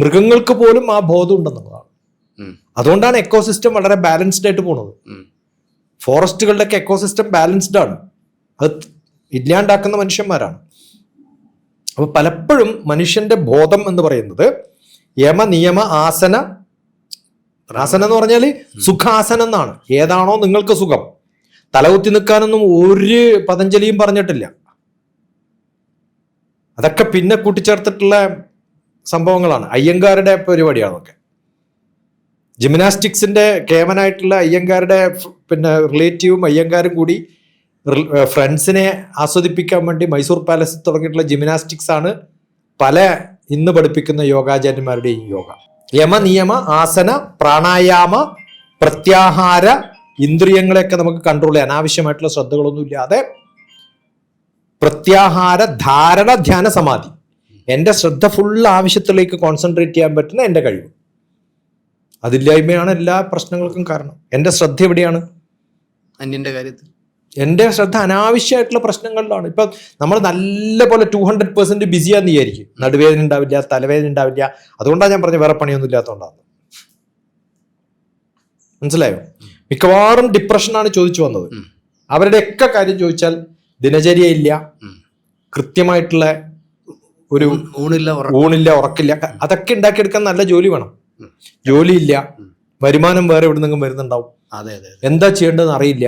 മൃഗങ്ങൾക്ക് പോലും ആ ബോധം ഉണ്ടെന്നുള്ളതാണ്. അതുകൊണ്ടാണ് എക്കോസിസ്റ്റം വളരെ ബാലൻസ്ഡ് ആയിട്ട് പോണത്. ഫോറസ്റ്റുകളുടെയൊക്കെ എക്കോസിസ്റ്റം ബാലൻസ്ഡ് ആണ്. അത് ഇല്ലാണ്ടാക്കുന്ന മനുഷ്യന്മാരാണ്. അപ്പൊ പലപ്പോഴും മനുഷ്യന്റെ ബോധം എന്ന് പറയുന്നത് യമ നിയമ ആസന. ആസനം എന്ന് പറഞ്ഞാൽ സുഖാസനം എന്നാണ്. ഏതാണോ നിങ്ങൾക്ക് സുഖം. തലകുത്തി നിൽക്കാനൊന്നും ഒരു പതഞ്ജലിയും പറഞ്ഞിട്ടില്ല. അതൊക്കെ പിന്നെ കൂട്ടിച്ചേർത്തിട്ടുള്ള സംഭവങ്ങളാണ്. അയ്യങ്കാരുടെ പരിപാടിയാണ് അതൊക്കെ. ജിംനാസ്റ്റിക്സിന്റെ കേമനായിട്ടുള്ള അയ്യങ്കാരുടെ പിന്നെ റിലേറ്റീവും അയ്യങ്കാരും കൂടി ഫ്രണ്ട്സിനെ ആസ്വദിപ്പിക്കാൻ വേണ്ടി മൈസൂർ പാലസിൽ തുടങ്ങിയിട്ടുള്ള ജിംനാസ്റ്റിക്സ് ആണ് പല ഇന്ന് പഠിപ്പിക്കുന്ന യോഗാചാര്യന്മാരുടെയും യോഗ. യമ നിയമ ആസന പ്രാണായാമ പ്രത്യാഹാര ഇന്ദ്രിയങ്ങളെയൊക്കെ നമുക്ക് കൺട്രോൾ ചെയ്യാൻ അനാവശ്യമായിട്ടുള്ള ശ്രദ്ധകളൊന്നും ഇല്ലാതെ പ്രത്യാഹാര ധാരണ ധ്യാന സമാധി, എൻ്റെ ശ്രദ്ധ ഫുൾ ആവശ്യത്തിലേക്ക് കോൺസെൻട്രേറ്റ് ചെയ്യാൻ പറ്റുന്ന എൻ്റെ കഴിവ്. അതില്ലായ്മയാണ് എല്ലാ പ്രശ്നങ്ങൾക്കും കാരണം. എൻ്റെ ശ്രദ്ധ എവിടെയാണ്? അന്യന്റെ കാര്യത്തിൽ. എൻ്റെ ശ്രദ്ധ അനാവശ്യമായിട്ടുള്ള പ്രശ്നങ്ങളിലാണ്. ഇപ്പം നമ്മൾ നല്ല പോലെ 200% ബിസിയാന്ന് വിചാരിക്കും, നടുവേദന ഉണ്ടാവില്ല, തലവേദന ഉണ്ടാവില്ല. അതുകൊണ്ടാണ് ഞാൻ പറഞ്ഞ വേറെ പണിയൊന്നും ഇല്ലാത്തതുകൊണ്ടാണ്. മനസ്സിലായോ? മിക്കവാറും ഡിപ്രഷനാണ് ചോദിച്ചു വന്നത്. അവരുടെയൊക്കെ കാര്യം ചോദിച്ചാൽ ദിനചര്യ ഇല്ല, കൃത്യമായിട്ടുള്ള ഒരു ഊണില്ല, ഉറക്കില്ല. അതൊക്കെ ഉണ്ടാക്കിയെടുക്കാൻ നല്ല ജോലി വേണം. ജോലിയില്ല, വരുമാനം വേറെ എവിടെ നിന്നെങ്കിലും വരുന്നുണ്ടാവും, എന്താ ചെയ്യേണ്ടതെന്ന് അറിയില്ല.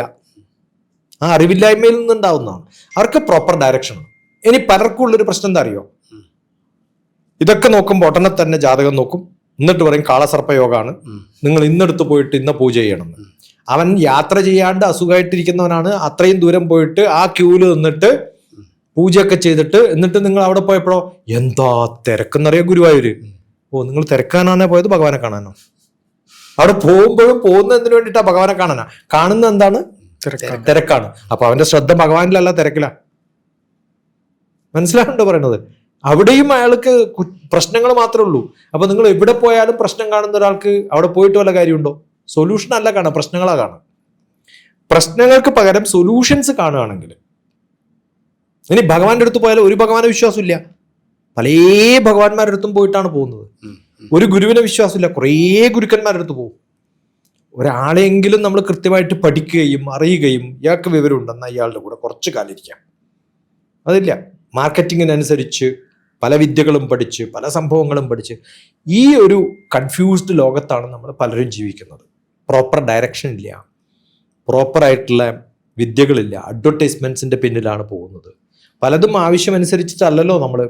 ആ അറിവില്ലായ്മയിൽ നിന്നുണ്ടാവുന്നതാണ്. അവർക്ക് പ്രോപ്പർ ഡയറക്ഷൻ. ഇനി പലർക്കും ഉള്ളൊരു പ്രശ്നം എന്താ അറിയോ? ഇതൊക്കെ നോക്കുമ്പോൾ ഉടനെ തന്നെ ജാതകം നോക്കും, എന്നിട്ട് പറയും കാളസർപ്പ യോഗമാണ്, നിങ്ങൾ ഇന്നെടുത്ത് പോയിട്ട് ഇന്ന പൂജ ചെയ്യണമെന്ന്. അവൻ യാത്ര ചെയ്യാണ്ട് അസുഖമായിട്ടിരിക്കുന്നവനാണ്. അത്രയും ദൂരം പോയിട്ട് ആ ക്യൂല് നിന്നിട്ട് പൂജയൊക്കെ ചെയ്തിട്ട് എന്നിട്ട് നിങ്ങൾ അവിടെ പോയപ്പോഴോ എന്താ തിരക്കെന്നറിയോ ഗുരുവായൂര്. ഓ, നിങ്ങൾ തിരക്കാനാണോ പോയത് ഭഗവാനെ കാണാനോ? അവിടെ പോകുമ്പോഴും പോകുന്നത് എന്തിനു വേണ്ടിയിട്ടാ? ഭഗവാനെ കാണാനാ. കാണുന്നത് എന്താണ്? തിരക്കാണ്. അപ്പൊ അവന്റെ ശ്രദ്ധ ഭഗവാനിലല്ല, തിരക്കില. മനസ്സിലാകണ്ടോ പറയുന്നത്? അവിടെയും അയാൾക്ക് പ്രശ്നങ്ങൾ മാത്രമേ ഉള്ളൂ. അപ്പൊ നിങ്ങൾ എവിടെ പോയാലും പ്രശ്നം കാണുന്ന ഒരാൾക്ക് അവിടെ പോയിട്ട് വല്ല കാര്യമുണ്ടോ? സൊല്യൂഷൻ അല്ല കാണാം, പ്രശ്നങ്ങളാ കാണാം. പ്രശ്നങ്ങൾക്ക് പകരം സൊല്യൂഷൻസ് കാണുകയാണെങ്കിൽ, ഇനി ഭഗവാന്റെ അടുത്ത് പോയാലും ഒരു ഭഗവാനെ വിശ്വാസമില്ല, പല ഭഗവാന്മാരുടെ അടുത്തും പോയിട്ടാണ് പോകുന്നത്. ഒരു ഗുരുവിനെ വിശ്വാസമില്ല, കുറേ ഗുരുക്കന്മാരുടെ അടുത്ത് പോകും. ഒരാളെങ്കിലും നമ്മൾ കൃത്യമായിട്ട് പഠിക്കുകയും അറിയുകയും ഇയാൾക്ക് വിവരമുണ്ടെന്നാൽ ഇയാളുടെ കൂടെ കുറച്ച് കാലം ഇരിക്കാം. അതില്ല. മാർക്കറ്റിങ്ങിനനുസരിച്ച് പല വിദ്യകളും പഠിച്ച് പല സംഭവങ്ങളും പഠിച്ച് ഈ ഒരു കൺഫ്യൂസ്ഡ് ലോകത്താണ് നമ്മൾ പലരും ജീവിക്കുന്നത്. പ്രോപ്പർ ഡയറക്ഷൻ ഇല്ല, പ്രോപ്പറായിട്ടുള്ള വിദ്യകളില്ല, അഡ്വർടൈസ്മെന്റ്സിന്റെ പിന്നിലാണ് പോകുന്നത്. പലതും ആവശ്യമനുസരിച്ചിട്ടല്ലല്ലോ നമ്മൾ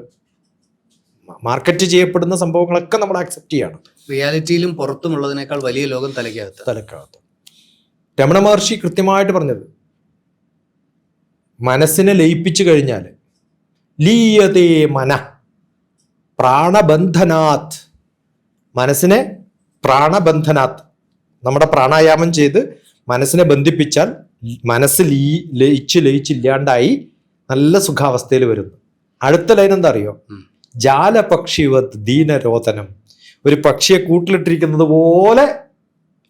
മാർക്കറ്റ് ചെയ്യപ്പെടുന്ന സംഭവങ്ങളൊക്കെ നമ്മൾ ആക്സെപ്റ്റ് ചെയ്യണം. റിയാലിറ്റിയിലും പുറത്തുമുള്ളതിനേക്കാൾ വലിയ ലോകം തലക്കകത്ത്. രമണ മഹർഷി കൃത്യമായിട്ട് പറഞ്ഞത്, മനസ്സിനെ ലയിപ്പിച്ചു കഴിഞ്ഞാൽ ലീയതേ മന പ്രാണബന്ധനാത്, മനസ്സിനെ പ്രാണബന്ധനാത്, നമ്മുടെ പ്രാണായാമം ചെയ്ത് മനസ്സിനെ ബന്ധിപ്പിച്ചാൽ മനസ്സ് ലയിച്ചില്ലാണ്ടായി നല്ല സുഖാവസ്ഥയിൽ വരുന്നു. അടുത്ത ലൈൻ എന്താ അറിയോ? ജാലപക്ഷിവത് ദീനരോധനം. ഒരു പക്ഷിയെ കൂട്ടിലിട്ടിരിക്കുന്നത് പോലെ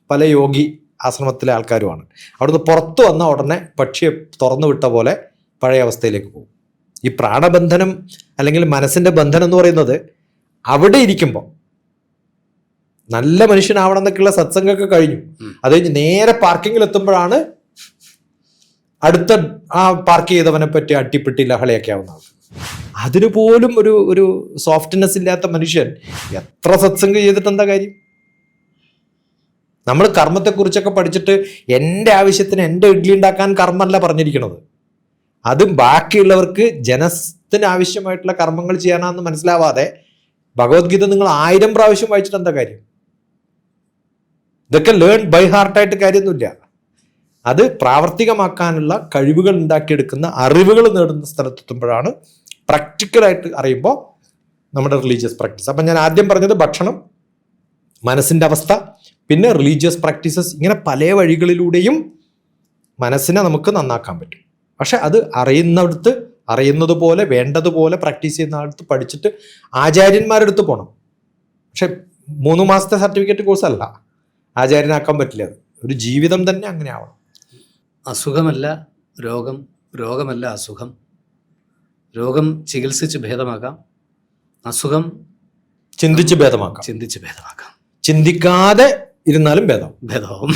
പല യോഗി ആശ്രമത്തിലെ ആൾക്കാരുമാണ്. അവിടുന്ന് പുറത്തു വന്ന ഉടനെ പക്ഷിയെ തുറന്നു വിട്ട പോലെ പഴയ അവസ്ഥയിലേക്ക് പോകും. ഈ പ്രാണബന്ധനം അല്ലെങ്കിൽ മനസ്സിന്റെ ബന്ധനം എന്ന് പറയുന്നത് അവിടെ ഇരിക്കുമ്പോൾ നല്ല മനുഷ്യനാവണം എന്നൊക്കെയുള്ള സത്സംഗമൊക്കെ കഴിഞ്ഞു. അത് കഴിഞ്ഞ് നേരെ പാർക്കിങ്ങിൽ എത്തുമ്പോഴാണ് അടുത്ത ആ പാർക്ക് ചെയ്തവനെ പറ്റി അട്ടിപ്പെട്ടി ലഹളയൊക്കെ ആവുന്ന ആൾക്ക്. അതിന് പോലും ഒരു സോഫ്റ്റ്നെസ് ഇല്ലാത്ത മനുഷ്യൻ എത്ര സത്സംഗം ചെയ്തിട്ട് എന്താ കാര്യം? നമ്മൾ കർമ്മത്തെക്കുറിച്ചൊക്കെ പഠിച്ചിട്ട് എൻ്റെ ആവശ്യത്തിന് എൻ്റെ ഇഡ്ഡലി ഉണ്ടാക്കാൻ കർമ്മമല്ല പറഞ്ഞിരിക്കുന്നത്. അത് ബാക്കിയുള്ളവർക്ക് ജനത്തിന് ആവശ്യമായിട്ടുള്ള കർമ്മങ്ങൾ ചെയ്യാനാണെന്ന് മനസ്സിലാവാതെ ഭഗവത്ഗീത നിങ്ങൾ 1000 പ്രാവശ്യം വായിച്ചിട്ട് എന്താ കാര്യം? ഇതൊക്കെ ലേൺ ബൈ ഹാർട്ടായിട്ട് കാര്യമൊന്നുമില്ല. അത് പ്രാവർത്തികമാക്കാനുള്ള കഴിവുകൾ ഉണ്ടാക്കിയെടുക്കുന്ന അറിവുകൾ നേടുന്ന സ്ഥലത്തെത്തുമ്പോഴാണ് പ്രാക്ടിക്കലായിട്ട് അറിയുമ്പോൾ നമ്മുടെ റിലീജിയസ് പ്രാക്ടീസ്. അപ്പം ഞാൻ ആദ്യം പറഞ്ഞത് ഭക്ഷണം, മനസ്സിൻ്റെ അവസ്ഥ, പിന്നെ റിലീജിയസ് പ്രാക്ടീസസ്, ഇങ്ങനെ പല വഴികളിലൂടെയും മനസ്സിനെ നമുക്ക് നന്നാക്കാൻ പറ്റും. പക്ഷെ അത് അറിയുന്നിടത്ത് അറിയുന്നത് പോലെ വേണ്ടതുപോലെ പ്രാക്ടീസ് ചെയ്യുന്ന ആളത്ത് പഠിച്ചിട്ട് ആചാര്യന്മാരുടെ അടുത്ത് പോകണം. പക്ഷെ 3 മാസത്തെ സർട്ടിഫിക്കറ്റ് കോഴ്സ് അല്ല ആചാര്യനാക്കാൻ പറ്റില്ല. ഒരു ജീവിതം തന്നെ അങ്ങനെ ആവണം. അസുഖമല്ല രോഗം, രോഗമല്ല അസുഖം. രോഗം ചികിത്സിച്ച് ഭേദമാക്കാം, അസുഖം ചിന്തിച്ച് ഭേദമാക്കാം. ചിന്തിക്കാതെ ഇരുന്നാലും ഭേദമാവും.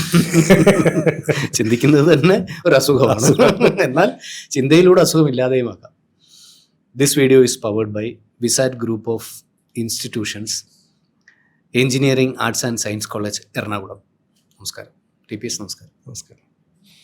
ചിന്തിക്കുന്നത് തന്നെ ഒരു അസുഖമാണ്. എന്നാൽ ചിന്തയിലൂടെ അസുഖമില്ലാതെയുമാക്കാം. This video is powered by Vsat group of institutions, engineering arts and science college, Ernakulam. നമസ്കാരം. TPS നമസ്കാരം.